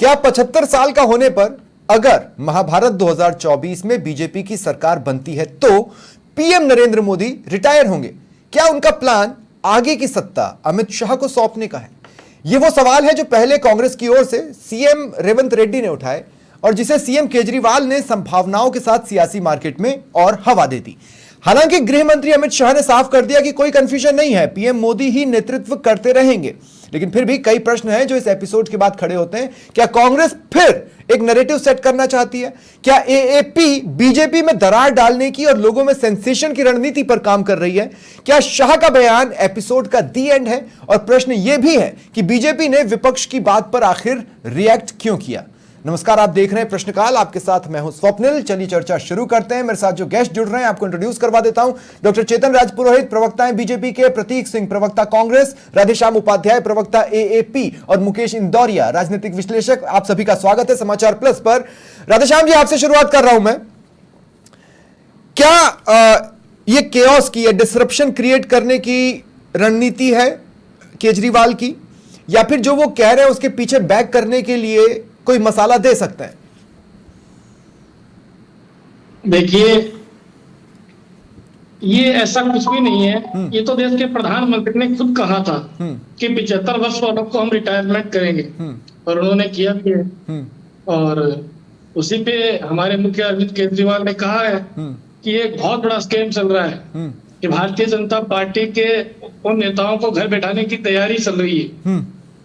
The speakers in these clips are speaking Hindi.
क्या 75 साल का होने पर अगर महाभारत 2024 में बीजेपी की सरकार बनती है तो पीएम नरेंद्र मोदी रिटायर होंगे? क्या उनका प्लान आगे की सत्ता अमित शाह को सौंपने का है? यह वो सवाल है जो पहले कांग्रेस की ओर से सीएम रेवंत रेड्डी ने उठाए और जिसे सीएम केजरीवाल ने संभावनाओं के साथ सियासी मार्केट में और हवा दे दी। हालांकि गृह मंत्री अमित शाह ने साफ कर दिया कि कोई कंफ्यूजन नहीं है, पीएम मोदी ही नेतृत्व करते रहेंगे। लेकिन फिर भी कई प्रश्न हैं जो इस एपिसोड के बाद खड़े होते हैं। क्या कांग्रेस फिर एक नैरेटिव सेट करना चाहती है? क्या एएपी बीजेपी में दरार डालने की और लोगों में सेंसेशन की रणनीति पर काम कर रही है? क्या शाह का बयान एपिसोड का दी एंड है? और प्रश्न यह भी है कि बीजेपी ने विपक्ष की बात पर आखिर रिएक्ट क्यों किया? नमस्कार, आप देख रहे हैं प्रश्नकाल, आपके साथ मैं हूं स्वप्निल। चलिए चर्चा शुरू करते हैं। मेरे साथ जो गेस्ट जुड़ रहे हैं आपको इंट्रोड्यूस करवा देता हूं। डॉक्टर चेतन राज पुरोहित, प्रवक्ता हैं बीजेपी के, प्रतीक सिंह, प्रवक्ता कांग्रेस, राधेश्याम उपाध्याय, प्रवक्ता एएपी और मुकेश इंदौरिया, राजनीतिक विश्लेषक। आप सभी का स्वागत है समाचार प्लस पर। राधेश्याम जी, आपसे शुरुआत कर रहा हूं मैं। क्या ये केओस की, ये डिसरप्शन क्रिएट करने की रणनीति है केजरीवाल की, या फिर जो वो कह रहे हैं उसके पीछे बैक करने के लिए कोई मसाला दे सकते हैं? देखिए, ये ऐसा कुछ भी नहीं है। ये तो देश के प्रधानमंत्री ने खुद कहा था कि 75 वर्ष वालों को हम रिटायरमेंट करेंगे, और उन्होंने किया भी है। और उसी पे हमारे मुख्य अरविंद केजरीवाल ने कहा है कि एक बहुत बड़ा स्कैम चल रहा है कि भारतीय जनता पार्टी के उन नेताओं को घर बैठाने की तैयारी चल रही है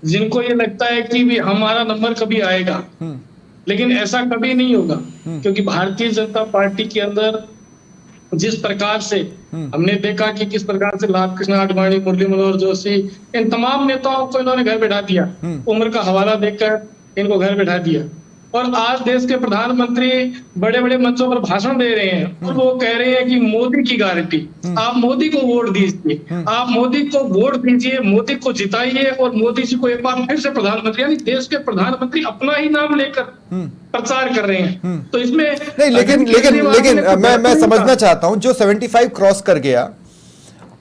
जिनको ये लगता है कि भी हमारा नंबर कभी आएगा। लेकिन ऐसा कभी नहीं होगा, क्योंकि भारतीय जनता पार्टी के अंदर जिस प्रकार से हमने देखा कि किस प्रकार से लाल कृष्ण आडवाणी, मुरली मनोहर जोशी, इन तमाम नेताओं को इन्होंने घर बैठा दिया। उम्र का हवाला देकर इनको घर बैठा दिया। और आज देश के प्रधानमंत्री बड़े बड़े मंचों पर भाषण दे रहे हैं और वो कह रहे हैं कि मोदी की गारंटी, आप मोदी को वोट दीजिए, आप मोदी को वोट दीजिए, मोदी को जिताइए और मोदी जी को एक बार फिर से प्रधानमंत्री, यानी देश के प्रधानमंत्री अपना ही नाम लेकर प्रचार कर रहे हैं। तो इसमें नहीं, लेकिन मैं समझना चाहता हूं, जो 75 क्रॉस कर गया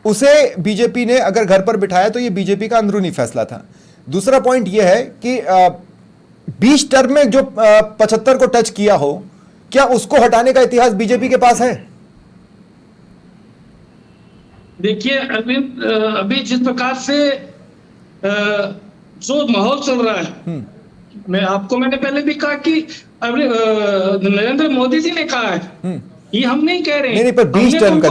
उसे बीजेपी ने अगर घर पर बिठाया तो ये बीजेपी का अंदरूनी फैसला था। दूसरा पॉइंट यह है कि 20 टर्म में जो 75 को टच किया हो, क्या उसको हटाने का इतिहास बीजेपी के पास है? देखिए अरविंद, अभी जिस प्रकार से जो माहौल चल रहा है, मैंने पहले भी कहा कि नरेंद्र मोदी जी ने कहा है, ये हम नहीं कह रहे हैं। नहीं, पर 20 टर्म का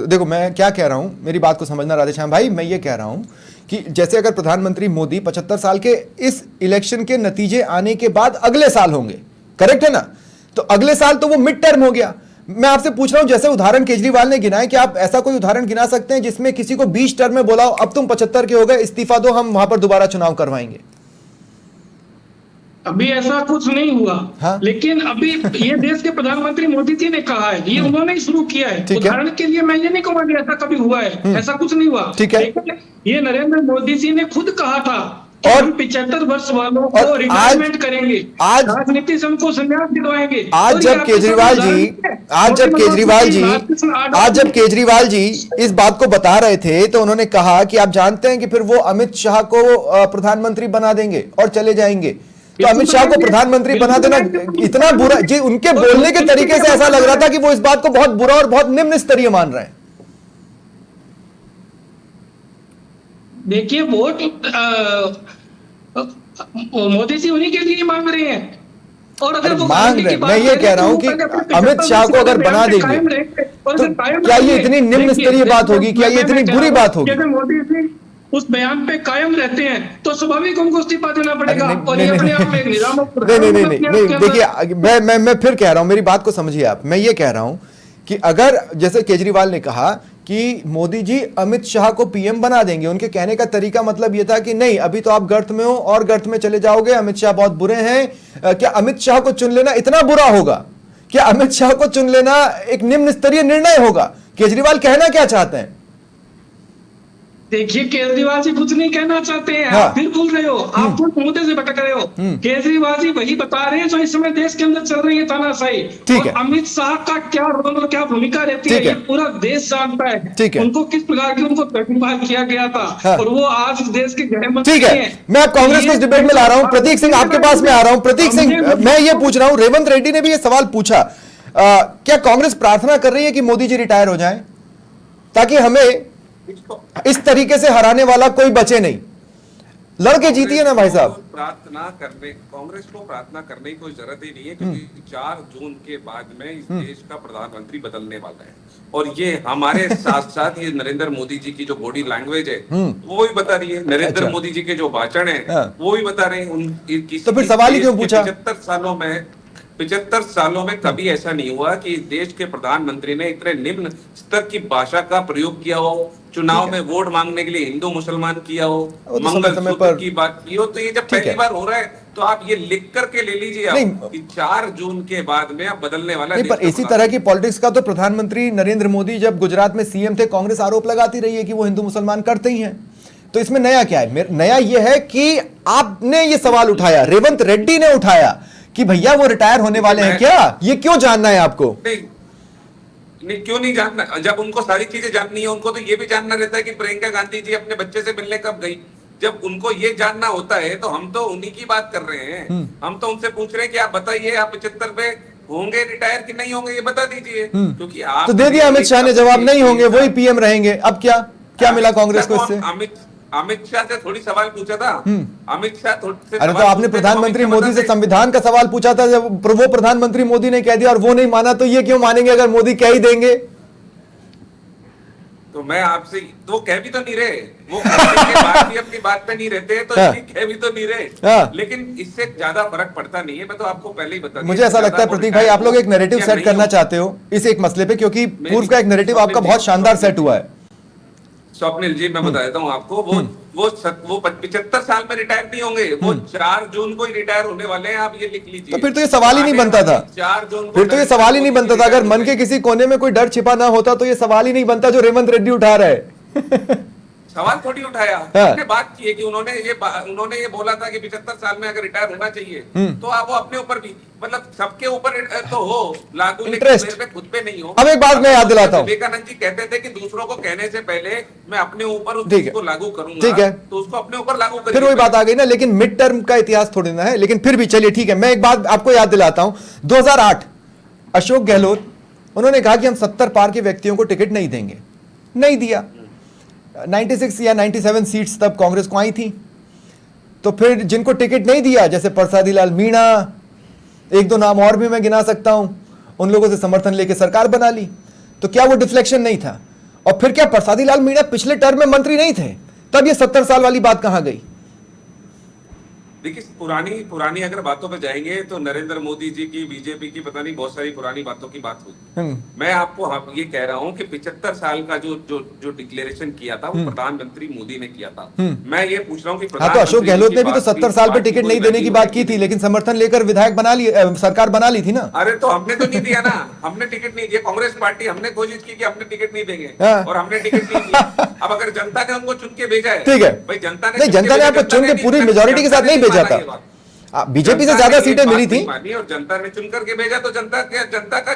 देखो मैं क्या कह रहा हूं, मेरी बात को समझना राधेश्याम भाई। मैं ये कह रहा हूं कि जैसे अगर प्रधानमंत्री मोदी 75 साल के इस इलेक्शन के नतीजे आने के बाद अगले साल होंगे, करेक्ट है ना, तो अगले साल तो वो मिड टर्म हो गया। मैं आपसे पूछ रहा हूं, जैसे उदाहरण केजरीवाल ने गिनाए, कि आप ऐसा कोई उदाहरण गिना सकते हैं जिसमें किसी को 20 टर्म में बोला अब तुम 75 के हो गए, इस्तीफा दो, हम वहां पर दोबारा चुनाव करवाएंगे? अभी ऐसा कुछ नहीं हुआ। हाँ? लेकिन अभी ये देश के प्रधानमंत्री मोदी जी ने कहा है, ये उन्होंने ही शुरू किया है। उदाहरण के लिए मैं ये नहीं कहूंगा कि ऐसा कभी हुआ है, ऐसा कुछ नहीं हुआ। ठीक है, ये नरेंद्र मोदी जी ने खुद कहा था और 75 वर्ष वालों को रिटायरमेंट करेंगे, आज राजनीति से उनको संन्यास दिलवाएंगे। आज जब केजरीवाल जी इस बात को बता रहे थे तो उन्होंने कहा कि आप जानते हैं कि फिर वो अमित शाह को प्रधानमंत्री बना देंगे और चले जाएंगे। तो अमित शाह को प्रधानमंत्री बना देना इतना बुरा जी, उनके बोलने के तरीके से ऐसा लग रहा था कि वो इस बात को बहुत बुरा और बहुत निम्न स्तरीय मान रहे हैं। देखिए, वोट मोदी जी उन्हीं के लिए मांग रहे हैं। और अगर वो मांग रहे हैं, मैं ये कह रहा हूं कि अमित शाह को अगर बना देंगे तो क्या ये इतनी निम्न स्तरीय बात होगी? क्या ये इतनी बुरी बात होगी? अगर मोदी जी उस बयान पे कायम रहते हैं तो स्वाभाविक उनको इस्तीफा देना पड़ेगा। और ये अपने आप में एक निजाम नहीं, देखिए मैं फिर कह रहा हूं, मेरी बात को समझिए आप। मैं ये कह रहा हूं कि अगर जैसे केजरीवाल ने कहा कि मोदी जी अमित शाह को पीएम बना देंगे, उनके कहने का तरीका मतलब यह था कि नहीं, अभी तो आप गर्त में हो और गर्त में चले जाओगे, अमित शाह बहुत बुरे हैं। क्या अमित शाह को चुन लेना इतना बुरा होगा? क्या अमित शाह को चुन लेना एक निम्न स्तरीय निर्णय होगा? केजरीवाल कहना क्या चाहते हैं? देखिए, केजरीवाल जी कुछ नहीं कहना चाहते हैं, हाँ। आप फिर भूल रहे हो, आप तो मुद्दे से भटक रहे हो। केजरीवाल जी वही बता रहे हैं जो इस समय देश के अंदर चल रही है तानाशाही। ठीक और है। अमित शाह का क्या रोल और क्या भूमिका रहती है ठीक है। ये पूरा देश जानता है। ठीक है। उनको किस प्रकार की उनको प्रतिभा किया गया था, हाँ। और वो आज इस देश के गृह मंत्री ठीक है, हैं। मैं अब कांग्रेस को इस डिबेट में ला रहा हूं। प्रतीक सिंह, आपके पास में आ रहा हूं। प्रतीक सिंह, मैं ये पूछ रहा हूं, रेवंत रेड्डी ने भी ये सवाल पूछा, क्या कांग्रेस प्रार्थना कर रही है कि मोदी जी रिटायर हो जाएं ताकि हमें इस तरीके से हराने वाला कोई बचे नहीं? लड़के जीती है ना भाई साहब। कांग्रेस को प्रार्थना करने की कोई जरूरत ही नहीं है, क्योंकि 4 जून के बाद में इस देश का प्रधानमंत्री बदलने वाला है। और ये हमारे साथ साथ ये नरेंद्र मोदी जी की जो बॉडी लैंग्वेज है वो भी बता रही है, नरेंद्र अच्छा। मोदी जी के जो भाषण है हाँ। वो भी बता रहे हैं। तो फिर सवाल ही क्यों पूछा? 75 सालों में कभी ऐसा नहीं हुआ कि देश के प्रधानमंत्री ने इतने निम्न स्तर की भाषा का प्रयोग किया हो, चुनाव में वोट मांगने के लिए हिंदू मुसलमान किया हो, वो तो समय मंगलसूत्र पर की बात की हो। तो ये जब ठीक है। पहली बार हो रहा है तो आप ये लिख करके ले लीजिए नहीं। आप कि 4 जून के बाद में आप बदलने वाला नहीं, देश पर का इसी तरह की पॉलिटिक्स का तो प्रधानमंत्री नरेंद्र मोदी जब गुजरात में सीएम थे, कांग्रेस आरोप लगाती रही है कि वो हिंदू मुसलमान करते ही हैं। तो इसमें नया क्या है? नया यह है कि आपने ये सवाल उठाया, रेवंत रेड्डी ने उठाया कि भैया वो रिटायर होने वाले हैं क्या? ये क्यों जानना है आपको? नहीं, क्यों नहीं जानना? जब उनको सारी चीजें जाननी है, उनको तो ये भी जानना रहता है कि प्रियंका गांधी जी अपने बच्चे से मिलने कब गई। जब उनको ये जानना होता है तो हम तो उन्हीं की बात कर रहे हैं। हम तो उनसे पूछ रहे हैं कि आप बताइए, आप 75 पे होंगे रिटायर कि नहीं होंगे, ये बता दीजिए। क्योंकि आप तो दे दिया अमित शाह ने जवाब, नहीं होंगे, वही पीएम रहेंगे। अब क्या मिला कांग्रेस को इससे? अमित शाह से थोड़ी सवाल पूछा था। अमित शाह अरे तो आपने प्रधानमंत्री मोदी से संविधान का सवाल पूछा था, जब वो प्रधानमंत्री मोदी ने कह दिया और वो नहीं माना, तो ये क्यों मानेंगे अगर मोदी कह ही देंगे? तो मैं आपसे, तो वो कह भी तो नहीं रहे, वो के बाद भी अपनी बात पे नहीं रहते, तो हाँ। इसलिए कह भी तो नहीं रहे। हाँ। लेकिन इससे ज्यादा फर्क पड़ता नहीं है। मैं तो आपको पहले ही बता दिया। मुझे ऐसा लगता है प्रतीक भाई, आप लोग एक नैरेटिव सेट करना चाहते हो इस एक मसले पे, क्योंकि पूर्व का एक नैरेटिव आपका बहुत शानदार सेट हुआ है। स्वप्निल जी, मैं बता देता हूँ आपको, वो 75 साल में रिटायर नहीं होंगे, वो 4 जून को ही रिटायर होने वाले हैं। आप ये लिख लीजिए। तो फिर तो ये सवाल ही नहीं बनता था। 4 जून को फिर तो ये सवाल ही नहीं बनता था। अगर मन के किसी कोने में कोई डर छिपा ना होता तो ये सवाल ही नहीं बनता जो रेवंत रेड्डी उठा रहे हैं। सवाल थोड़ी उठाया, हाँ। हमने बात की है कि उन्होंने ये बोला था कि 75 साल में अगर रिटायर होना चाहिए तो आप वो अपने ऊपर भी, मतलब सबके ऊपर तो हो लागू, लेकिन Interest। मेरे पे खुद पे नहीं हो। अब एक बात मैं याद दिलाता हूं। विवेकानंद जी कहते थे कि दूसरों को कहने से पहले मैं अपने ऊपर उस ठीक चीज है। को लागू करूंगा। ठीक है। तो उसको अपने ऊपर लागू करिए। फिर वही बात आ गई ना, लेकिन मिड टर्म का इतिहास थोड़ी ना है। लेकिन फिर भी चलिए ठीक है, मैं एक बात आपको याद दिलाता हूं। 2008 अशोक गहलोत, उन्होंने कहा कि हम 70 पार के व्यक्तियों को टिकट नहीं देंगे, नहीं दिया। 96 या 97 सीट्स तब कांग्रेस को आई थी। तो फिर जिनको टिकट नहीं दिया, जैसे प्रसादी लाल मीणा, एक दो नाम और भी मैं गिना सकता हूं, उन लोगों से समर्थन लेके सरकार बना ली। तो क्या वो डिफ्लेक्शन नहीं था? और फिर क्या प्रसादी लाल मीणा पिछले टर्म में मंत्री नहीं थे? तब ये 70 साल वाली बात कहां गई? देखिए, पुरानी अगर बातों पे जाएंगे तो नरेंद्र मोदी जी की, बीजेपी की, पता नहीं बहुत सारी पुरानी बातों की बात हुई। मैं आपको ये कह रहा हूं कि 75 साल का जो डिक्लेरेशन किया था वो प्रधानमंत्री मोदी ने किया था। मैं ये पूछ रहा हूँ कि हाँ, तो अशोक गहलोत ने भी तो 70 साल पे टिकट नहीं देने की बात की थी, लेकिन समर्थन लेकर विधायक बना ली, सरकार बना ली थी ना। अरे तो हमने तो नहीं दिया ना, हमने टिकट नहीं दिया। कांग्रेस पार्टी हमने कोशिश की कि हमने टिकट नहीं देंगे, हाँ। और हमने टिकट नहीं दिया। अब अगर जनता ने हमको चुन के भेजा है, ठीक है भाई जनता नहीं, जनता ने आपको चुन के पूरी मेजोरिटी के साथ नहीं भेजा था। बीजेपी से ज्यादा सीटें मिली थी और जनता ने चुन करके भेजा, तो जनता का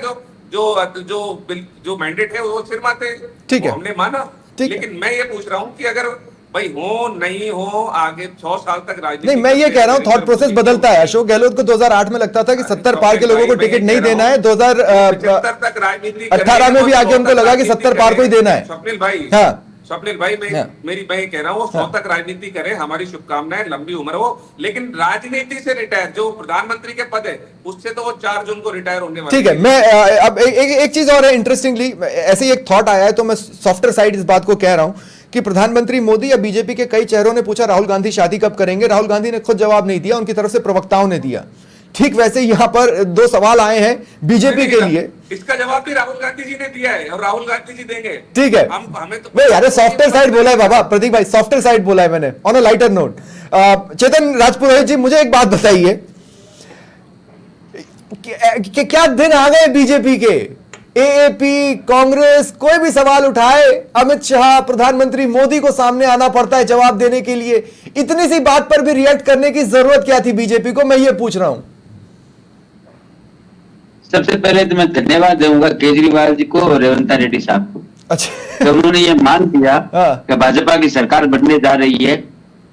जो मैंडेट है वो सिर माथे, ठीक है, हमने माना। लेकिन मैं ये पूछ रहा हूँ कि अगर भाई हो नहीं हो आगे 6 साल तक राजनीति, नहीं, मैं ये कह रहा हूँ थॉट प्रोसेस बदलता है। अशोक गहलोत को 2008 में लगता था कि 70 पार के लोगों को टिकट नहीं देना है। 2018 तक राजनीति 18 में भी आके उनको लगा कि 70 पार को ही देना है। स्वप्निल भाई, मैं कह रहा हूँ 100 तक राजनीति करें, हमारी शुभकामनाएं, लंबी उम्र हो। लेकिन राजनीति से रिटायर, जो प्रधानमंत्री के पद है उससे तो वो 4 जून को रिटायर होने वाले। ठीक है, मैं अब एक चीज और है इंटरेस्टिंगली, ऐसे ही एक थॉट आया है तो मैं सॉफ्टर साइड इस बात को कह रहा हूं कि प्रधानमंत्री मोदी या बीजेपी के कई चेहरों ने पूछा राहुल गांधी शादी कब करेंगे। राहुल गांधी ने खुद जवाब नहीं दिया, उनकी तरफ से प्रवक्ताओं ने दिया। ठीक वैसे यहां पर 2 सवाल आए हैं बीजेपी के लिए। इसका जवाब भी राहुल गांधी जी ने दिया है और राहुल गांधी जी देंगे। ठीक है, हमें तो नहीं यार, सॉफ्टवेयर साइड बोला है बाबा, प्रतीक भाई सॉफ्टवेयर साइड बोला है मैंने, ऑन अ लाइटर नोट। चेतन राजपुरोहित जी, मुझे एक बात बताइए, क्या दिन आ गए बीजेपी के? एएपी, कांग्रेस कोई भी सवाल उठाए, अमित शाह, प्रधानमंत्री मोदी को सामने आना पड़ता है जवाब देने के लिए। इतनी सी बात पर भी रिएक्ट करने की जरूरत क्या थी बीजेपी को, मैं ये पूछ रहा हूं। सबसे पहले तो मैं धन्यवाद दूंगा केजरीवाल जी को और रेवंत रेड्डी साहब को। अच्छा, तो उन्होंने ये मान लिया हाँ। कि भाजपा की सरकार बनने जा रही है।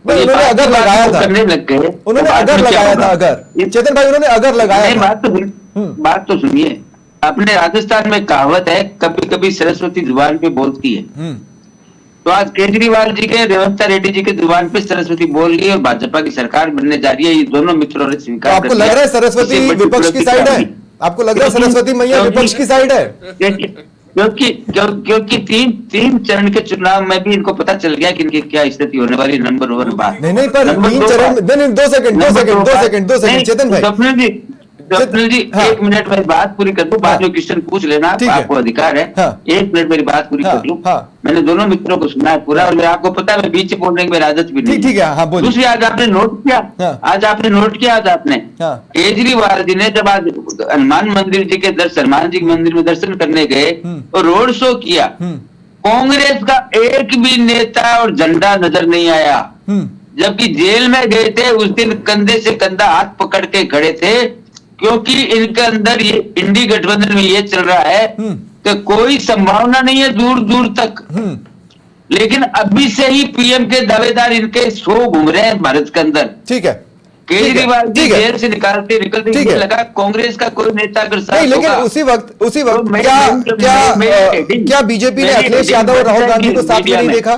नहीं, उन्होंने अगर लगाया था, करने लग गए, उन्होंने अगर लगाया था, अगर चेतन भाई उन्होंने अगर लगाया था। बात तो सुनिए, अपने राजस्थान में कहावत है, कभी कभी सरस्वती जुबान पे बोलती है। तो आज केजरीवाल जी के, रेवंत रेड्डी जी के जुबान पे सरस्वती बोल रही है और भाजपा की सरकार बनने जा रही है। ये दोनों मित्रों ने स्वीकार कर आपको लिया। लग रहा है सरस्वती इससे बड़ी विपक्ष की उपलब्धि साइड क्या है? हुई? आपको लग रहा है सरस्वती मैया विपक्ष की साइड है? क्योंकि तीन चरण के चुनाव में भी इनको पता चल गया कि इनकी क्या स्थिति होने वाली। नंबर 1 बात नहीं, पर तीन चरण, नहीं, 2 सेकंड चेतन भाई, स्वप्निल जी, हाँ। 1 मिनट मेरी बात पूरी कर दूं, बाद में क्वेश्चन पूछ लेना, ठीक है। आपको अधिकार है। हाँ। 1 मिनट मेरी बात पूरी हाँ, कर लूं। हाँ। मैंने दोनों मित्रों को सुना है पूरा, और मैं आपको पता है मैं बीच बोलने की मेरी आदत भी नहीं। ठीक है, हाँ, बोलिए। दूसरी, आज आपने नोट किया, हाँ। आज आपने नोट किया, आज आपने हाँ। केजरीवाल जी ने जब आज हनुमान मंदिर जी के दर्शन, हनुमान जी के मंदिर में दर्शन करने गए और रोड शो किया, कांग्रेस का एक भी नेता और झंडा नजर नहीं आया। जबकि जेल में गए थे उस दिन कंधे से कंधा हाथ पकड़ के खड़े थे, क्योंकि इनके अंदर ये इंडी गठबंधन में ये चल रहा है कि कोई संभावना नहीं है दूर दूर तक। लेकिन अभी से ही पीएम के दावेदार इनके शो घूम रहे हैं भारत के अंदर। ठीक है, केजरीवाल जी ठीक है। जेल से निकलते ठीक है। लगा कांग्रेस का कोई नेता अगर साथ नहीं, लेकिन होगा, उसी वक्त तो क्या बीजेपी ने अखिलेश यादव और राहुल गांधी को साथ में नहीं देखा?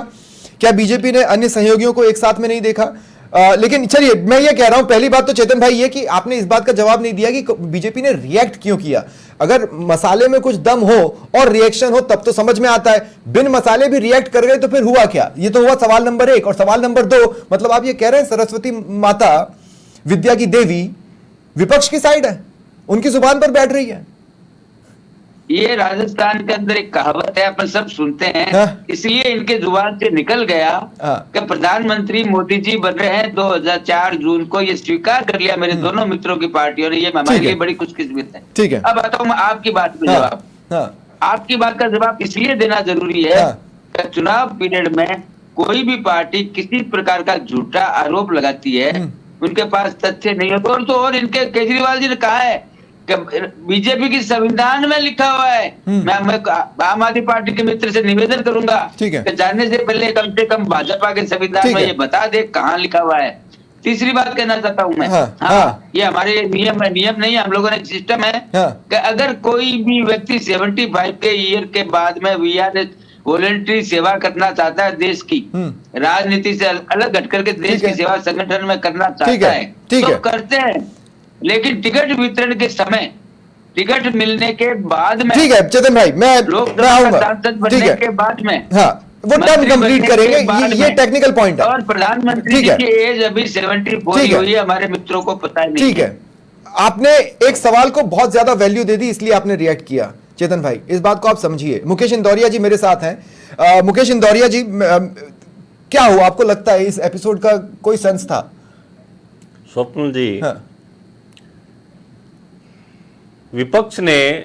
क्या बीजेपी ने अन्य सहयोगियों को एक साथ में नहीं देखा? लेकिन चलिए, मैं ये कह रहा हूं, पहली बात तो चेतन भाई ये कि आपने इस बात का जवाब नहीं दिया कि बीजेपी ने रिएक्ट क्यों किया। अगर मसाले में कुछ दम हो और रिएक्शन हो तब तो समझ में आता है, बिन मसाले भी रिएक्ट कर गए तो फिर हुआ क्या? ये तो हुआ सवाल नंबर 1। और सवाल नंबर 2, मतलब आप ये कह रहे हैं सरस्वती माता, विद्या की देवी विपक्ष की साइड है, उनकी जुबान पर बैठ रही है। ये राजस्थान के अंदर एक कहावत है, अपन सब सुनते हैं, हाँ। इसलिए इनके जुबान से निकल गया हाँ। कि प्रधानमंत्री मोदी जी बन रहे हैं 2004 जून को। ये स्वीकार कर लिया मेरे दोनों मित्रों की पार्टियों ने। ये हमारे लिए बड़ी खुशकिस्मत है। ठीक है। अब आता हूं मैं आपकी बात में हाँ, जवाब। हाँ, आपकी बात का जवाब इसलिए देना जरूरी है हाँ। कि चुनाव पीरियड में कोई भी पार्टी किसी प्रकार का झूठा आरोप लगाती है, उनके पास तथ्य नहीं होता। और इनके केजरीवाल जी ने कहा है कि बीजेपी की संविधान में लिखा हुआ है। मैं आम आदमी पार्टी के मित्र से निवेदन करूंगा ठीक है। कि जाने से पहले कम से कम भाजपा के संविधान ठीक में है। ये बता दे कहाँ लिखा हुआ है। तीसरी बात कहना चाहता हूं मैं, हाँ, हाँ, हाँ। ये हमारे नियम है, नियम नहीं है, हम लोगों ने सिस्टम है हाँ। कि अगर कोई भी व्यक्ति 75 के ईयर के बाद में वीआरएस वॉलंटरी सेवा करना चाहता है, देश की राजनीति से अलग हट करके देश ठीक है। की सेवा संगठन में करना ठीक चाहता है, है, ठीक तो है। करते हैं। लेकिन टिकट वितरण के समय, टिकट मिलने के बाद में, ठीक है चेतन भाई, मैं लोकसभा आऊंगा। सांसद ठीक बनने है, के बाद में, हाँ, वो टर्म मंत्री कंप्लीट बनने करेंगे, के बाद ये में, टेक्निकल पॉइंट है। और प्रधानमंत्री ठीक जी है। की एज अभी 74 ठीक है। हुई है, हमारे मित्रों को पता नहीं। ठीक है, आपने एक सवाल को बहुत ज्यादा वैल्यू दे दी, इसलिए आपने रिएक्ट किया। चेतन भाई, इस बात को आप समझिए। मुकेश इंदौरिया जी मेरे साथ हैं। मुकेश इंदौरिया जी, क्या हुआ, आपको लगता है इस एपिसोड का कोई सेंस था? स्वप्न जी, हाँ। विपक्ष ने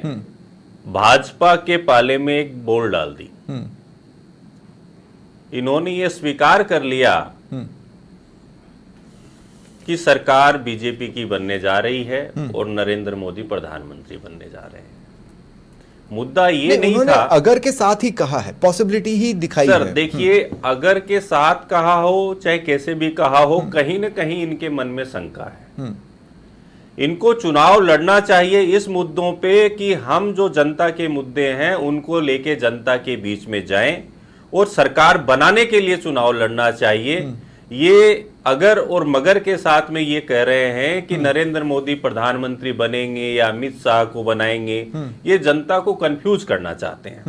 भाजपा के पाले में एक बोल डाल दी। इन्होंने ये स्वीकार कर लिया कि सरकार बीजेपी की बनने जा रही है और नरेंद्र मोदी प्रधानमंत्री बनने जा रहे हैं। मुद्दा ये नहीं उन्होंने था, अगर के साथ ही कहा है, पॉसिबिलिटी ही दिखाई सर है। देखिए, अगर के साथ कहा हो चाहे कैसे भी कहा हो, कहीं ना कहीं इनके मन में शंका है। इनको चुनाव लड़ना चाहिए इस मुद्दों पे कि हम जो जनता के मुद्दे हैं उनको लेके जनता के बीच में जाएं और सरकार बनाने के लिए चुनाव लड़ना चाहिए। ये अगर और मगर के साथ में ये कह रहे हैं कि नरेंद्र मोदी प्रधानमंत्री बनेंगे या अमित शाह को बनाएंगे, ये जनता को कंफ्यूज करना चाहते हैं,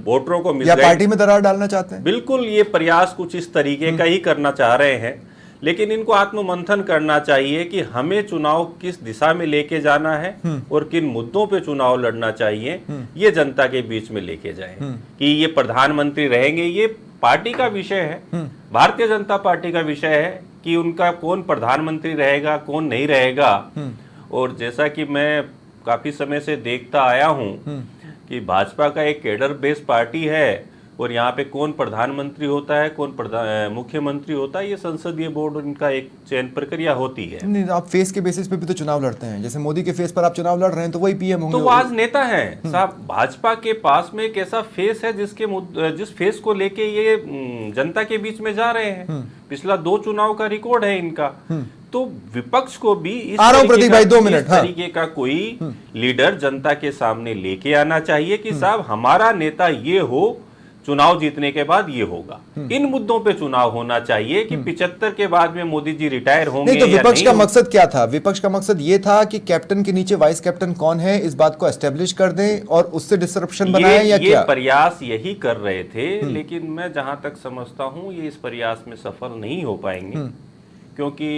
वोटरों को या मिसगाइड, पार्टी में दरार डालना चाहते हैं। बिल्कुल ये प्रयास कुछ इस तरीके का ही करना चाह रहे हैं। लेकिन इनको आत्ममंथन करना चाहिए कि हमें चुनाव किस दिशा में लेके जाना है और किन मुद्दों पे चुनाव लड़ना चाहिए, ये जनता के बीच में लेके जाएं। कि ये प्रधानमंत्री रहेंगे, ये पार्टी का विषय है, भारतीय जनता पार्टी का विषय है कि उनका कौन प्रधानमंत्री रहेगा, कौन नहीं रहेगा। और जैसा कि मैं काफी समय से देखता आया हूं कि भाजपा का एक कैडर बेस्ड पार्टी है और यहाँ पे कौन प्रधानमंत्री होता है, कौन मुख्यमंत्री होता है, ये संसदीय बोर्ड इनका एक चयन प्रक्रिया होती है। नहीं, आप फेस के बेसिस पे भी तो चुनाव लड़ते हैं, जैसे मोदी के फेस पर आप चुनाव लड़ रहे हैं तो वही पीएम होंगे। तो वो आज नेता है साहब। भाजपा के पास में एक ऐसा फेस है जिस फेस को लेके ये जनता के बीच में जा रहे हैं। पिछला 2 चुनाव का रिकॉर्ड है इनका। तो विपक्ष को भी इस प्रतीक भाई 2 मिनट तरीके का कोई लीडर जनता के सामने लेके आना चाहिए कि साहब हमारा नेता ये हो, चुनाव जीतने के बाद ये होगा। इन मुद्दों पे चुनाव होना चाहिए कि 75 के बाद में मोदी जी रिटायर होंगे। नहीं, तो विपक्ष का मकसद क्या था? विपक्ष का मकसद ये था कि कैप्टन के नीचे वाइस कैप्टन कौन है इस बात को एस्टेब्लिश कर दें और उससे डिसरप्शन बनाएं, या क्या? प्रयास यही कर रहे थे, लेकिन मैं जहां तक समझता हूं ये इस प्रयास में सफल नहीं हो पाएंगे, क्योंकि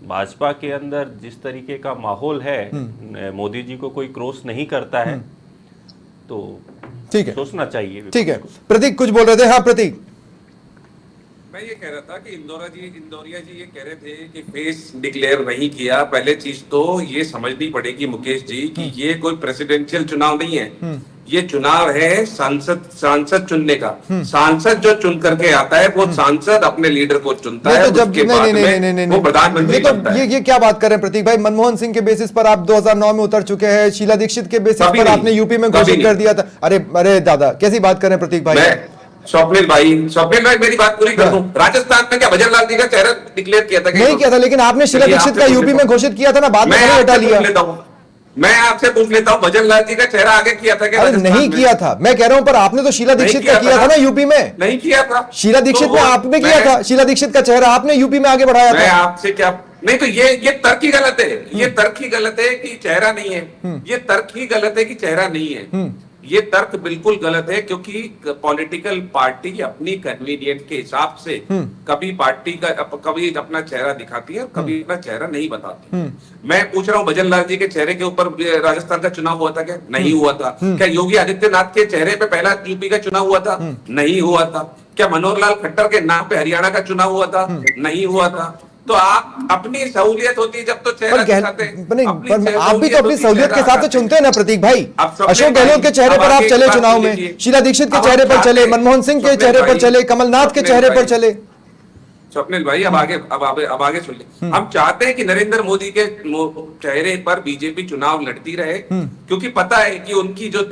भाजपा के अंदर जिस तरीके का माहौल है, मोदी जी को कोई क्रॉस नहीं करता है, तो ठीक है, सोचना चाहिए। ठीक है, प्रतीक कुछ बोल रहे थे। हाँ प्रतीक। मैं ये कह रहा था कि इंदौरिया जी ये कह रहे थे कि फेस डिक्लेयर नहीं किया। पहले चीज तो ये समझनी पड़ेगी मुकेश जी कि ये कोई प्रेसिडेंशियल चुनाव नहीं है, ये चुनाव है सांसद चुनने का। सांसद जो चुन करके आता है वो सांसद अपने लीडर को चुनता है, तो जब उसके बाद में वो प्रधानमंत्री बनता है। ये क्या बात कर रहे हैं प्रतीक भाई? मनमोहन सिंह के बेसिस पर आप 2009 में उतर चुके हैं, शीला दीक्षित के बेसिस पर आपने यूपी में घोषित कर दिया था। अरे दादा, कैसी बात कर रहे हैं प्रतीक भाई? स्वप्निल भाई मेरी बात पूरी कर दूं। राजस्थान में क्या भजनलाल जी का चेहरा डिक्लेयर किया था? नहीं किया था, लेकिन आपने शीला दीक्षित का यूपी में घोषित किया था ना, बाद में हटा लिया। मैं आपसे पूछ लेता हूँ, भजनलाल जी का चेहरा आगे किया था क्या? नहीं किया था, मैं कह रहा हूं, पर आपने तो शीला दीक्षित का किया था ना यूपी में। नहीं किया था, शीला दीक्षित में आपने किया था। शीला दीक्षित का चेहरा आपने यूपी में आगे बढ़ाया था। मैं आपसे क्या नहीं, तो ये तर्क ही गलत है। ये तर्क ही गलत है कि चेहरा नहीं है। ये तर्क ही गलत है कि चेहरा नहीं है। ये तर्क बिल्कुल गलत है, क्योंकि पॉलिटिकल पार्टी अपनी कन्वीनियंट के हिसाब से कभी पार्टी का कभी अपना चेहरा दिखाती है, कभी अपना चेहरा नहीं बताती। मैं पूछ रहा हूँ, भजनलाल जी के चेहरे के ऊपर राजस्थान का चुनाव हुआ था क्या? नहीं हुआ था। क्या योगी आदित्यनाथ के चेहरे पे पहला यूपी का चुनाव हुआ था? नहीं हुआ था। क्या मनोहर लाल खट्टर के नाम पे हरियाणा का चुनाव हुआ था? नहीं हुआ था। तो आप अपनी सहूलियत होती है जब तो चेहरा दिखाते हैं। आप भी तो अपनी सहूलियत के हिसाब से चुनते हैं ना प्रतीक भाई। अशोक गहलोत के चेहरे पर आप चले चुनाव में, शीला दीक्षित के चेहरे पर चले, मनमोहन सिंह के चेहरे पर चले, कमलनाथ के चेहरे पर चले। स्वप्निल भाई अब आगे सुन ले। हम चाहते हैं कि नरेंद्र मोदी के चेहरे पर बीजेपी चुनाव लड़ती रहे, क्योंकि पता है कि उनकी जो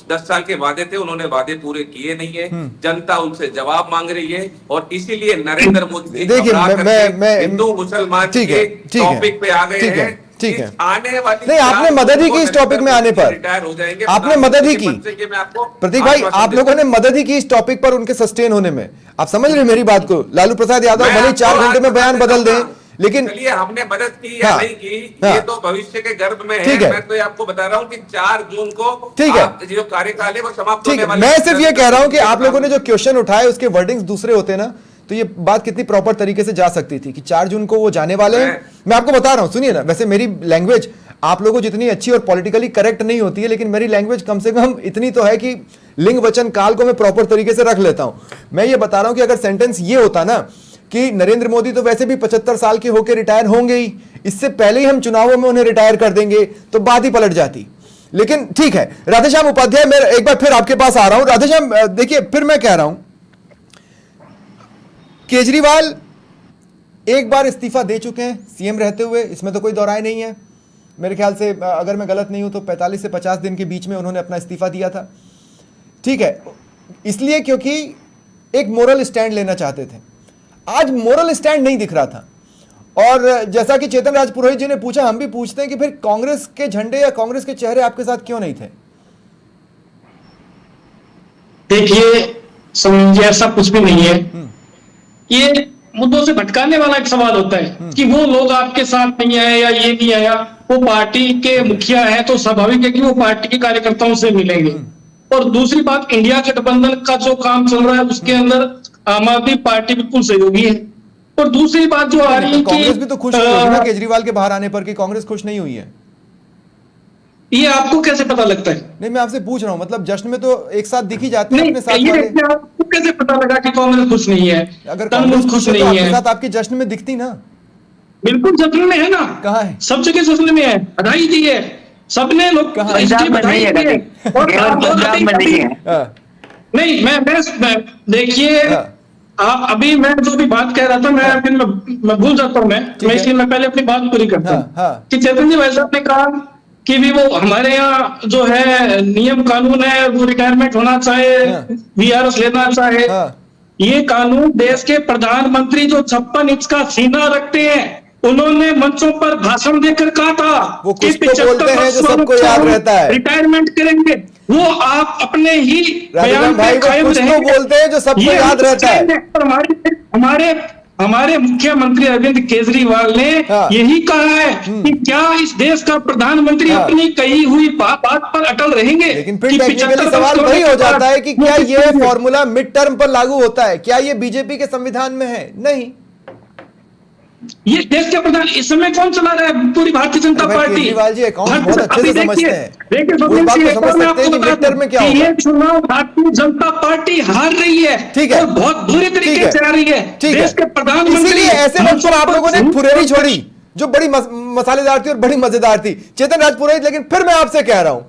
10 साल के वादे थे, उन्होंने वादे पूरे किए नहीं है। जनता उनसे जवाब मांग रही है, और इसीलिए नरेंद्र मोदी देखिए हिंदू मुसलमान के टॉपिक पे आ गए हैं। ठीक है, आने वाली नहीं, आपने मदद ही की इस टॉपिक में आने पर। रिटायर हो जाएंगे, आपने मदद ही की प्रतीक भाई, आप लोगों ने मदद ही की इस टॉपिक पर उनके सस्टेन होने में। आप समझ रहे मेरी बात को? लालू प्रसाद यादव भले 4 घंटे में बयान बदल दें, लेकिन चलिए हमने मदद की या नहीं की, ये तो भविष्य के गर्भ में है। मैं तो आपको बता रहा हूँ कि 4 जून को ठीक है जो कार्यकाल है वो समाप्त होने वाला है। मैं सिर्फ ये कह रहा हूँ कि आप लोगों ने जो क्वेश्चन उठाए उसके वर्डिंग्स दूसरे होते ना, तो ये बात कितनी प्रॉपर तरीके से जा सकती थी कि 4 जून को वो जाने वाले हैं। मैं आपको बता रहा हूं, सुनिए ना, वैसे मेरी लैंग्वेज आप लोगों को जितनी अच्छी और पॉलिटिकली करेक्ट नहीं होती है, लेकिन मेरी लैंग्वेज कम से कम इतनी तो है कि लिंग वचन काल को मैं प्रॉपर तरीके से रख लेता हूं। मैं ये बता रहा हूं कि अगर सेंटेंस ये होता ना कि नरेंद्र मोदी तो वैसे भी 75 साल के होकर रिटायर होंगे ही, इससे पहले ही हम चुनावों में उन्हें रिटायर कर देंगे, तो बात ही पलट जाती। लेकिन ठीक है, राधेश्याम उपाध्याय, मैं एक बार फिर आपके पास आ रहा हूं। राधेश्याम देखिए, फिर मैं कह रहा हूं, केजरीवाल एक बार इस्तीफा दे चुके हैं सीएम रहते हुए, इसमें तो कोई दौराय नहीं है। मेरे ख्याल से अगर मैं गलत नहीं हूं तो 45 से 50 दिन के बीच में उन्होंने अपना इस्तीफा दिया था। ठीक है, इसलिए क्योंकि एक मोरल स्टैंड लेना चाहते थे। आज मोरल स्टैंड नहीं दिख रहा था, और जैसा कि चेतन राज पुरोहित जी ने पूछा, हम भी पूछते हैं कि फिर कांग्रेस के झंडे या कांग्रेस के चेहरे आपके साथ क्यों नहीं थे? देखिए समझिए, ऐसा कुछ भी नहीं है। ये मुद्दों से भटकाने वाला एक सवाल होता है कि वो लोग आपके साथ नहीं आए या ये नहीं आया। वो पार्टी के मुखिया है तो स्वाभाविक है कि वो पार्टी के कार्यकर्ताओं से मिलेंगे। और दूसरी बात, इंडिया गठबंधन का जो काम चल रहा है उसके अंदर आम आदमी पार्टी बिल्कुल सहयोगी है। और दूसरी बात जो आ रही है, कांग्रेस भी तो खुश हुई होगी ना केजरीवाल के बाहर आने पर, कि कांग्रेस खुश नहीं हुई है? ये आपको कैसे पता लगता है? नहीं, मैं आपसे पूछ रहा हूं, मतलब जश्न में तो एक साथ दिखी जाती है अपने साथ वाले। आपको कैसे पता लगा कि कांग्रेस खुश नहीं है? अगर कांग्रेस खुश नहीं है, आपके साथ आपके जश्न में दिखती ना। बिल्कुल जश्न में है ना। कहाँ है? सब जगह जश्न में है, बधाई दी है, सबने लोग कहाँ? इसकी पंजाब में बधाई नहीं है दी है। कभी, और केवल पंजाब में नहीं है। हाँ, नहीं, मैं देखिए, हाँ। आप अभी मैं जो भी बात कह रहा था, मैं भूल जाता हूँ, ठीक मैं है। इसलिए मैं पहले अपनी बात पूरी करता हूँ। हाँ, हाँ। कि चेतन जी भाई साहब ने कहा कि भी वो हमारे यहाँ जो है नियम कानून है, वो रिटायरमेंट होना चाहे, हाँ। वीआरएस लेना चाहे। हाँ। ये कानून देश के प्रधानमंत्री जो 56 इंच का सीना रखते हैं, उन्होंने मंचों पर भाषण देकर कहा था वो कि कुछ तो 75 बोलते हैं वर्ष जो सबको वालों को याद हम रहता है। रिटायरमेंट करेंगे। वो आप अपने ही राधेश्याम बयान भाई, पे वो कायम कुछ तो रहेंगे। बोलते हैं जो सबको ये याद हम रहता है। कहेंगे, पर हमारे हमारे मुख्यमंत्री अरविंद केजरीवाल ने हाँ। यही कहा है कि क्या इस देश का प्रधानमंत्री हाँ। अपनी कही हुई बात पर अटल रहेंगे। लेकिन फिर कि टेक्निकली 75 सवाल वर्ष वही हो होने के जाता बाद है कि वो क्या किस ये तरह के- फॉर्मूला मिड टर्म पर लागू होता है? क्या ये बीजेपी के संविधान में है? नहीं। ये देश के प्रधान इस समय कौन चला रहा है? पूरी भारतीय जनता अरे भाई, पार्टी। केजरीवाल जी अकाउंट भारतीय- बहुत अच्छे अभी से समझते देखिए- हैं। देखिए वो इस सुनील बात जी, को एक समझ और मैं सकते हैं आपको कि बता मिड टर्म दूं में क्या कि होगा। ये चुनाव भारतीय जनता पार्टी हार रही है। ठीक है। और बहुत बुरी ठीक तरीके है। से हार रही है। ठीक देश के है। प्रधानमंत्री इसीलिए ऐसे वक्त पर आप लोगों ने एक झूठ फुरेरी बोलकर- छोड़ी जो बड़ी मसालेदार थी और बड़ी मजेदार थी, चेतन राजपुरोहित। लेकिन फिर मैं आपसे कह रहा हूं,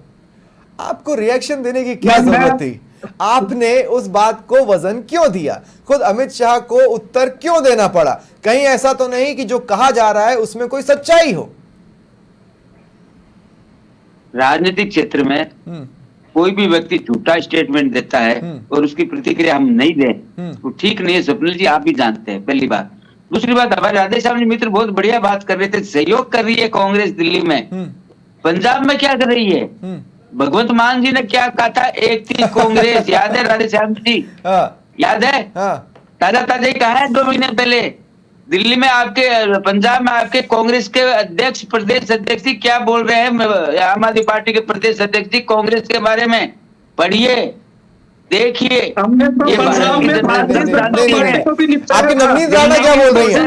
आपको रिएक्शन देने की क्या मैं- जरूरत थी? आपने उस बात को वजन क्यों दिया? खुद अमित शाह को उत्तर क्यों देना पड़ा? कहीं ऐसा तो नहीं कि जो कहा जा रहा है उसमें कोई सच्चाई हो? राजनीतिक क्षेत्र में कोई भी व्यक्ति झूठा स्टेटमेंट देता है और उसकी प्रतिक्रिया हम नहीं दें, वो ठीक नहीं है। स्वप्निल जी, आप भी जानते हैं, पहली बात। दूसरी बात, हमारे राधेश्याम जी मित्र बहुत बढ़िया बात कर रहे थे, सहयोग कर रही है कांग्रेस दिल्ली में। पंजाब में क्या कर रही है? भगवंत मान जी ने क्या कहा था? एक थी कांग्रेस, याद है राधेश्याम जी? हाँ, याद है? हाँ। ताजा ताजा ही कहा है 2 महीने पहले। दिल्ली में आपके, पंजाब में आपके कांग्रेस के अध्यक्ष, प्रदेश अध्यक्ष जी क्या बोल रहे हैं? आम आदमी पार्टी के प्रदेश अध्यक्ष जी कांग्रेस के बारे में पढ़िए, देखिए। हमने तो ये पंजाब भारत की में जनता भारतीय जनता जानती है। पार्टी को भी निपटाया आपकी था। नवनीत राणा क्या बोल रही है?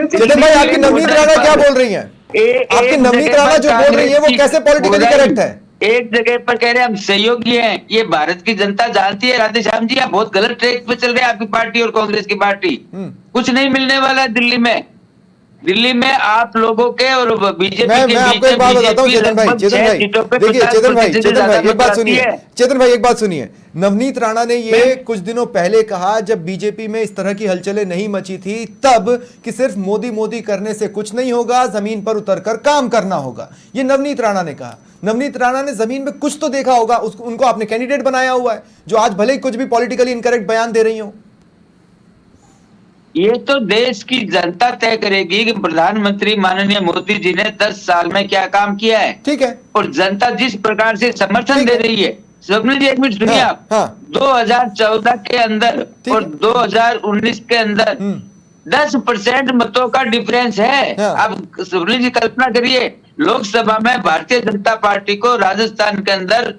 चेतन भाई, आपकी नवनीत राणा क्या बोल रही है? आपकी नवनीत राणा जो बोल रही है वो कैसे पॉलिटिकली करेक्ट है? एक जगह पर कह रहे हैं हम सहयोगी हैं, ये भारत की जनता जानती है। राधेश्याम जी, आप बहुत गलत ट्रैक पे चल रहे हैं, आपकी पार्टी और कांग्रेस की पार्टी। कुछ नहीं मिलने वाला है दिल्ली में। दिल्ली में आप लोगों के और बीजेपी के मैं आपको एक बात बताता हूं चेतन भाई, देखिए चेतन भाई एक बात सुनिए, चेतन भाई एक बात सुनिए। नवनीत राणा ने ये कुछ दिनों पहले कहा, जब बीजेपी में इस तरह की हलचलें नहीं मची थी तब, कि सिर्फ मोदी मोदी करने से कुछ नहीं होगा, जमीन पर उतरकर काम करना होगा। ये नवनीत राणा ने कहा। नवनीत राणा ने जमीन में कुछ तो देखा होगा, उसको उनको आपने कैंडिडेट बनाया हुआ है, जो आज भले ही कुछ भी पॉलिटिकली इनकरेक्ट बयान दे रही हो। ये तो देश की जनता तय करेगी कि प्रधानमंत्री माननीय मोदी जी ने 10 साल में क्या काम किया है। ठीक है। और जनता जिस प्रकार से समर्थन ठीक दे है। रही है। स्वप्निल जी, एक मिनट सुनिए हाँ, आप। हाँ। 2014 के अंदर ठीक और है। 2019 के अंदर 10% मतों का डिफरेंस है। हाँ। आप स्वप्निल जी कल्पना करिए, लोकसभा में भारतीय जनता पार्टी को राजस्थान के अंदर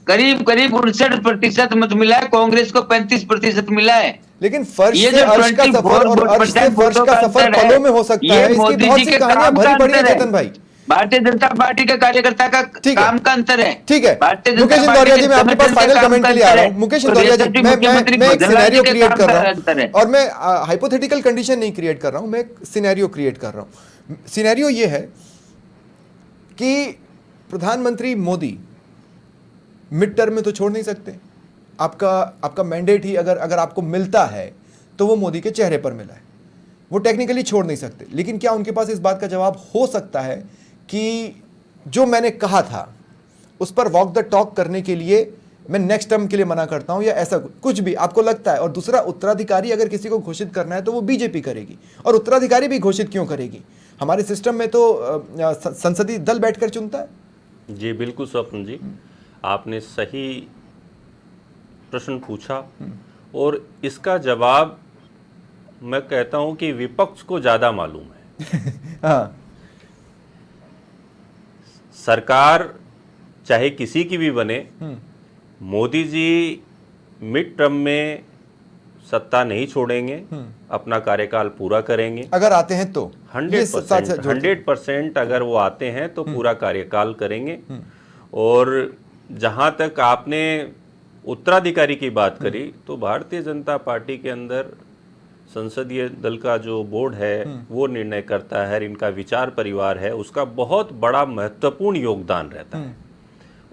करीब 69% मत मिला है, कांग्रेस को 35% मिला है। लेकिन फर्श ये से जो अर्श का सफर और अर्श से फर्श का सफर पलों में हो सकता है। इसकी बहुत सी कहानियां भरी पड़ी है चेतन भाई। भारतीय जनता पार्टी के कार्यकर्ता का काम का अंतर है। ठीक है। भारतीय जनता मुकेश पार्टी इंदौरिया जी, के मैं आपके पास संगठन फाइनल का कमेंट काम के लिए का आ अंतर रहा है। हूं। मुकेश और इंदौरिया जी, डेप्यूटी मैं मुख्यमंत्री एक भजनलाल सिनेरियो जी के क्रिएट काम कर का रहा अंतर है। हूं, और मैं हाइपोथेटिकल कंडीशन नहीं क्रिएट कर रहा हूं, मैं एक सिनेरियो क्रिएट कर रहा हूं। सिनेरियो ये है कि प्रधानमंत्री मोदी मिड टर्म में तो छोड़ नहीं सकते। आपका मैंडेट ही अगर आपको मिलता है तो वो मोदी के चेहरे पर मिला है, वो टेक्निकली छोड़ नहीं सकते। लेकिन क्या उनके पास इस बात का जवाब हो सकता है कि जो मैंने कहा था उस पर वॉक द टॉक करने के लिए मैं नेक्स्ट टर्म के लिए मना करता हूं, या ऐसा कुछ भी आपको लगता है? और दूसरा, उत्तराधिकारी अगर किसी को घोषित करना है तो वो बीजेपी करेगी, और उत्तराधिकारी भी घोषित क्यों करेगी? हमारे सिस्टम में तो संसदीय दल बैठकर चुनता है। जी बिल्कुल स्वप्न जी, आपने सही प्रश्न पूछा, और इसका जवाब मैं कहता हूं कि विपक्ष को ज्यादा मालूम है। हाँ। सरकार चाहे किसी की भी बने, मोदी जी मिड टर्म में सत्ता नहीं छोड़ेंगे, अपना कार्यकाल पूरा करेंगे। अगर आते हैं तो 100% अगर वो आते हैं तो पूरा कार्यकाल करेंगे। और जहां तक आपने उत्तराधिकारी की बात करी, तो भारतीय जनता पार्टी के अंदर संसदीय दल का जो बोर्ड है वो निर्णय करता है, इनका विचार परिवार है, उसका बहुत बड़ा महत्वपूर्ण योगदान रहता है।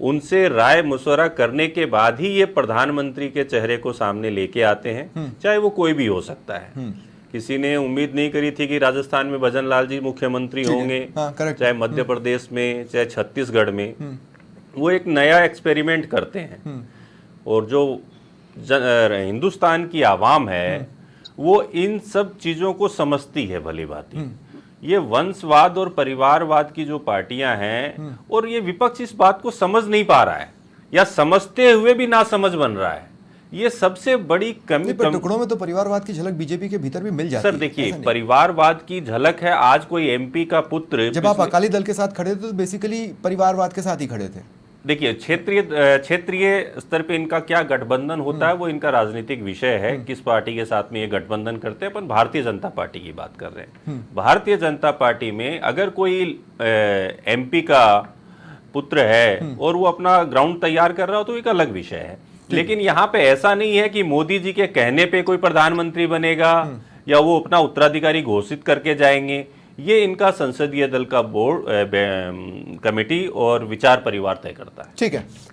उनसे राय मशवरा करने के बाद ही ये प्रधानमंत्री के चेहरे को सामने लेके आते हैं, चाहे वो कोई भी हो सकता है। किसी ने उम्मीद नहीं करी थी कि राजस्थान में भजन लाल जी मुख्यमंत्री होंगे, चाहे मध्य प्रदेश में, चाहे छत्तीसगढ़ में। वो एक नया एक्सपेरिमेंट करते हैं और जो हिंदुस्तान की आवाम है वो इन सब चीजों को समझती है भली भांति। ये वंशवाद और परिवारवाद की जो पार्टियां हैं और ये विपक्ष इस बात को समझ नहीं पा रहा है, या समझते हुए भी ना समझ बन रहा है। ये सबसे बड़ी कमी। पर टुकड़ों में तो परिवारवाद की झलक बीजेपी के भीतर भी मिल जाती है। सर देखिए, परिवारवाद की झलक है। आज कोई एमपी का पुत्र, जब आप अकाली दल के साथ खड़े थे तो बेसिकली परिवारवाद के साथ ही खड़े थे। देखिए, क्षेत्रीय स्तर पे इनका क्या गठबंधन होता है वो इनका राजनीतिक विषय है, किस पार्टी के साथ में ये गठबंधन करते हैं। अपन भारतीय जनता पार्टी की बात कर रहे हैं। भारतीय जनता पार्टी में अगर कोई एमपी का पुत्र है और वो अपना ग्राउंड तैयार कर रहा हो तो एक अलग विषय है। लेकिन यहाँ पे ऐसा नहीं है कि मोदी जी के कहने पे कोई प्रधानमंत्री बनेगा या वो अपना उत्तराधिकारी घोषित करके जाएंगे। ये इनका संसदीय दल का बोर्ड कमेटी और विचार परिवार तय करता है।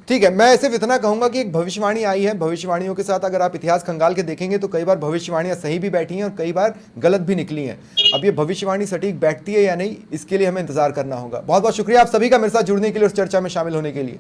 ठीक है। मैं सिर्फ इतना कहूंगा कि एक भविष्यवाणी आई है। भविष्यवाणियों के साथ अगर आप इतिहास खंगाल के देखेंगे तो कई बार भविष्यवाणियां सही भी बैठी हैं और कई बार गलत भी निकली हैं। अब ये भविष्यवाणी सटीक बैठती है या नहीं, इसके लिए हमें इंतजार करना होगा। बहुत बहुत शुक्रिया आप सभी का मेरे साथ जुड़ने के लिए, उस चर्चा में शामिल होने के लिए।